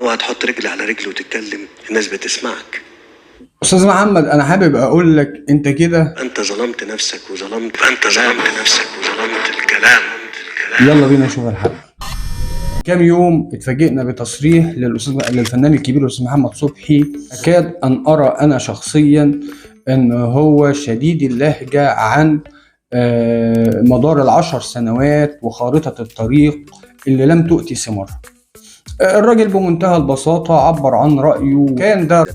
وهتحط رجل على رجل وتتكلم، الناس بتسمعك. استاذ محمد، انا حابب اقول لك انت كده انت ظلمت نفسك وظلمت الكلام. يلا بينا نشوف الحلقه. كام يوم اتفاجئنا بتصريح للفنان الكبير الاستاذ محمد صبحي، اكاد ان ارى انا شخصيا ان هو شديد اللهجه عن مدار ال10 سنوات وخارطه الطريق اللي لم تؤتي ثمارها. الراجل بمنتهى البساطه عبر عن رايه، كان ده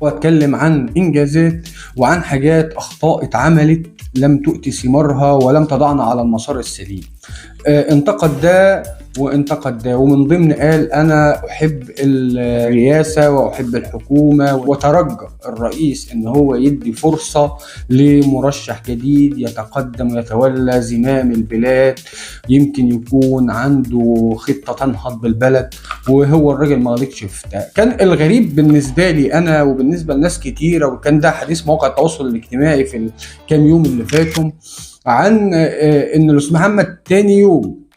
واتكلم عن انجازات وعن حاجات اخطاء اتعملت لم تؤتي ثمارها ولم تضعنا على المسار السليم. انتقد ده وانتقد ده، ومن ضمن قال انا احب الرئاسه واحب الحكومه، وترجى الرئيس ان هو يدي فرصه لمرشح جديد يتقدم ويتولى زمام البلاد، يمكن يكون عنده خطه تنهض بالبلد. وهو الراجل ما غلطش في ده. كان الغريب بالنسبه لي انا وبالنسبه لناس كتيره، وكان ده حديث مواقع التواصل الاجتماعي في الكام يوم اللي فاتوا، عن ان الاستاذ محمد تاني يوم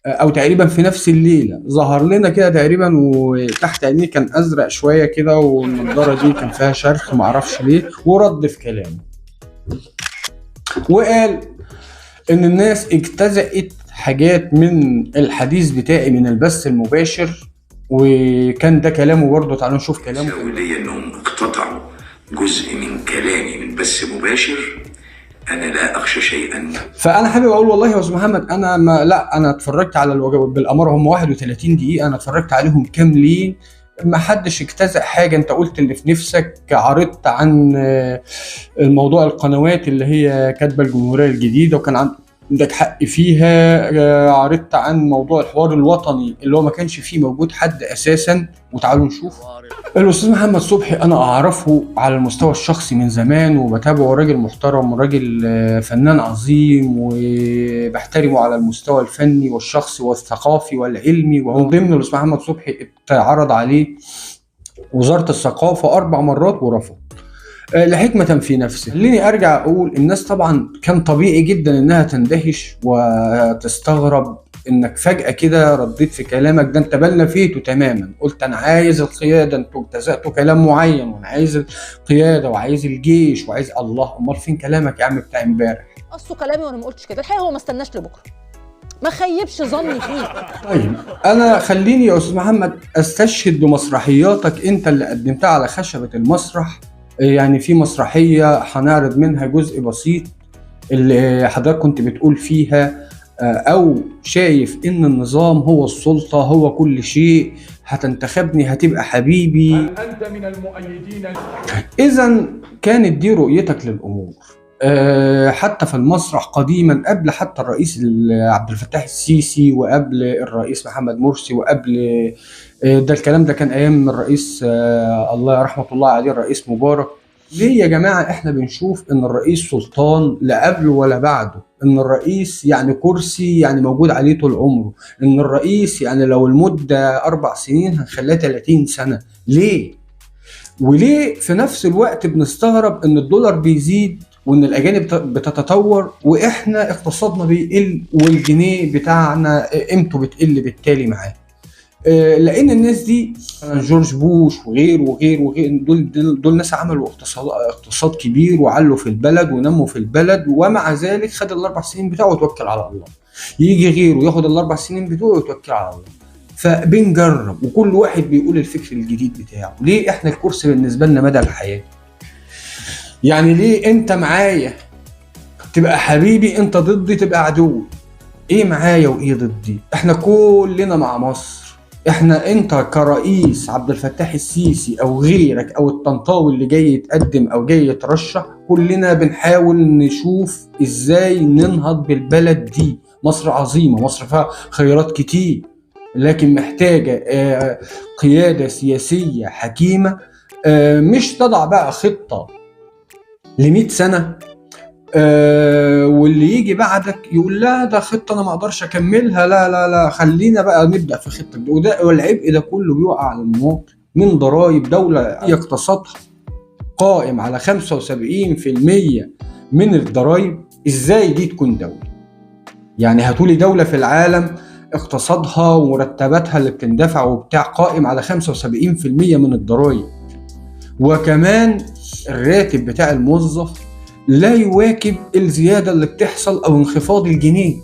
او تقريبا في نفس الليله ظهر لنا كده تقريبا، وتحت عينيه كان ازرق شويه كده، والنضاره دي كان فيها شرخ معرفش ليه، ورد في كلامه وقال ان الناس اجتزأت حاجات من الحديث بتاعي من البث المباشر. وكان ده كلامه برضه، تعالوا نشوف كلامه. لي انهم اقتطعوا جزء من كلامي من بث مباشر، انا لا اخشى شيئا. فانا حابب اقول والله يا استاذ محمد، انا اتفرجت على الوجبات بالاماره، هم 31 دقيقه انا اتفرجت عليهم كاملين، ما حدش اجتزأ حاجه. انت قلت اللي في نفسك، عرضت عن الموضوع القنوات اللي هي كاتبه الجمهوريه الجديده وكان عندك حق فيها، عرضت عن موضوع الحوار الوطني اللي هو ما كانش فيه موجود حد اساسا. وتعالوا نشوف. الاستاذ محمد صبحي انا اعرفه على المستوى الشخصي من زمان وبتابعه، راجل محترم، راجل فنان عظيم، وبحترمه على المستوى الفني والشخصي والثقافي والعلمي. وهو ضمن الاستاذ محمد صبحي اتعرض عليه وزارة الثقافة 4 مرات ورفض لحكمة في نفسه. خليني ارجع اقول، الناس طبعا كان طبيعي جدا انها تندهش وتستغرب انك فجأة كده رديت في كلامك ده، انت بل نفيته تماما، قلت انا عايز القيادة، انتوا اجتزأتوا كلام معين، وانا عايز القيادة وعايز الجيش وعايز الله. امال فين كلامك يا عم بتاع امبارح؟ قصوا كلامي وانا ما قلتش كده. الحقيقة هو ما استناش لبكره، ما خيبش ظني فيه. طيب انا خليني يا استاذ محمد استشهد بمسرحياتك انت اللي قدمتها على خشبة المسرح. يعني في مسرحية هنعرض منها جزء بسيط اللي حضرتك كنت بتقول فيها او شايف ان النظام هو السلطة، هو كل شيء، هتنتخبني هتبقى حبيبي. أنت من المؤيدين. اذا كانت دي رؤيتك للامور. حتى في المسرح قديما، قبل حتى الرئيس عبد الفتاح السيسي وقبل الرئيس محمد مرسي وقبل ده، الكلام ده كان ايام الرئيس الله رحمه الله عليه الرئيس مبارك. ليه يا جماعه احنا بنشوف ان الرئيس سلطان لا قبله ولا بعده، ان الرئيس يعني كرسي يعني موجود عليه طول عمره، ان الرئيس يعني لو المده 4 سنين هنخليها 30 سنه؟ ليه؟ وليه في نفس الوقت بنستغرب ان الدولار بيزيد وان الاجانب بتتطور واحنا اقتصادنا بيقل والجنيه بتاعنا قيمته بتقل بالتالي معاه؟ لان الناس دي جورج بوش وغير دول ناس عملوا اقتصاد كبير وعلوا في البلد ونموا في البلد، ومع ذلك خد ال4 سنين بتاعه وتوكل على الله. يجي غيره ياخد ال4 سنين بتوعه ويتوكل على الله. فبنجرب وكل واحد بيقول الفكر الجديد بتاعه. ليه احنا الكرسي بالنسبه لنا مدى الحياه؟ يعني ليه انت معايا تبقى حبيبي، انت ضدي تبقى عدو؟ ايه معايا وايه ضدي؟ احنا كلنا مع مصر. انت كرئيس عبد الفتاح السيسي او غيرك او الطنطاوي اللي جاي يتقدم او جاي يترشح، كلنا بنحاول نشوف ازاي ننهض بالبلد دي. مصر عظيمة، مصر فيها خيرات كتير، لكن محتاجة قيادة سياسية حكيمة، مش تضع بقى خطة ل100 سنة واللي يجي بعدك يقول لا ده خطة انا ما اقدرش اكملها، لا خلينا بقى نبدأ في خطة. وده والعبء ده كله بيوقع على المواطن من ضرائب دولة اقتصادها قائم على 75% من الضرائب. ازاي دي تكون دولة؟ يعني هاتولي دولة في العالم اقتصادها ومرتباتها اللي بتندفع وبتاع قائم على 75% من الضرائب، وكمان الراتب بتاع الموظف لا يواكب الزيادة اللي بتحصل أو انخفاض الجنيه.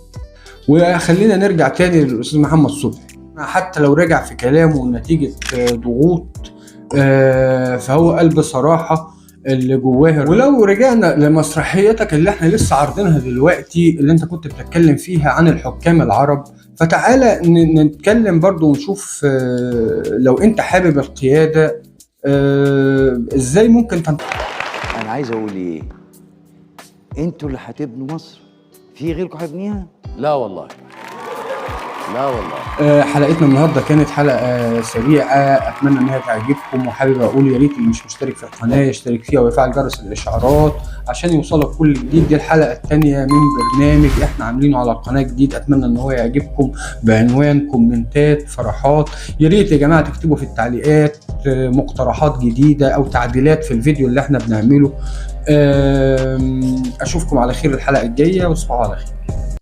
وخلينا نرجع تاني للأستاذ محمد صبحي، حتى لو رجع في كلامه نتيجة ضغوط فهو قال بصراحة اللي جواه. ولو رجعنا لمسرحيتك اللي احنا لسه عارضينها دلوقتي اللي انت كنت بتتكلم فيها عن الحكام العرب، فتعالى نتكلم برضو ونشوف لو انت حابب القيادة ازاي ممكن انا عايز اقول ايه، انتوا اللي هتبنوا مصر، في غيركم هيبنيها؟ لا والله، لا والله. حلقتنا النهارده كانت حلقه سريعه، اتمنى انها تعجبكم، وحابب اقول يا ريت اللي مش مشترك في القناه يشترك فيها ويفعل جرس الاشعارات عشان يوصلك كل جديد. دي الحلقه الثانيه من برنامج احنا عاملينه على القناه جديد، اتمنى ان هو يعجبكم بعنوان كومنتات فرحات. يا ريت يا جماعه تكتبوا في التعليقات مقترحات جديده او تعديلات في الفيديو اللي احنا بنعمله. اشوفكم على خير الحلقه الجايه، وتصبحوا على خير.